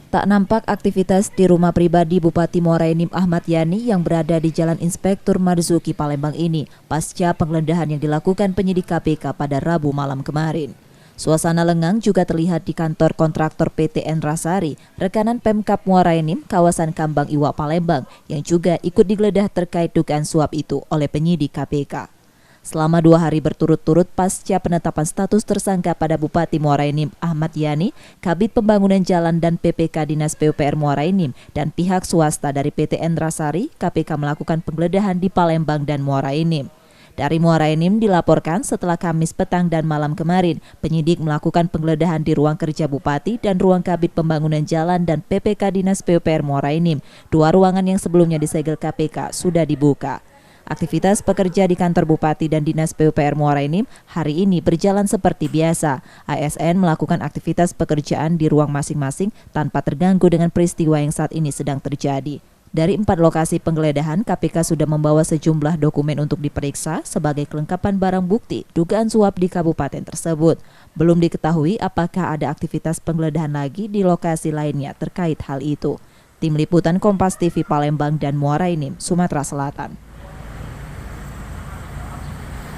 Tak nampak aktivitas di rumah pribadi Bupati Muara Enim Ahmad Yani yang berada di Jalan Inspektur Marzuki, Palembang ini pasca penggeledahan yang dilakukan penyidik KPK pada Rabu malam kemarin. Suasana lengang juga terlihat di kantor kontraktor PT Enrasari, rekanan Pemkab Muara Enim, kawasan Kambang Iwak, Palembang, yang juga ikut digeledah terkait dugaan suap itu oleh penyidik KPK. Selama 2 hari berturut-turut pasca penetapan status tersangka pada Bupati Muara Enim Ahmad Yani, Kabid Pembangunan Jalan dan PPK Dinas PUPR Muara Enim dan pihak swasta dari PT Enrasari, KPK melakukan penggeledahan di Palembang dan Muara Enim. Dari Muara Enim dilaporkan setelah Kamis petang dan malam kemarin, penyidik melakukan penggeledahan di ruang kerja Bupati dan ruang Kabid Pembangunan Jalan dan PPK Dinas PUPR Muara Enim. 2 ruangan yang sebelumnya disegel KPK sudah dibuka. Aktivitas pekerja di kantor Bupati dan Dinas PUPR Muara Enim hari ini berjalan seperti biasa. ASN melakukan aktivitas pekerjaan di ruang masing-masing tanpa terganggu dengan peristiwa yang saat ini sedang terjadi. Dari 4 lokasi penggeledahan, KPK sudah membawa sejumlah dokumen untuk diperiksa sebagai kelengkapan barang bukti dugaan suap di kabupaten tersebut. Belum diketahui apakah ada aktivitas penggeledahan lagi di lokasi lainnya terkait hal itu. Tim Liputan Kompas TV Palembang dan Muara Enim, Sumatera Selatan.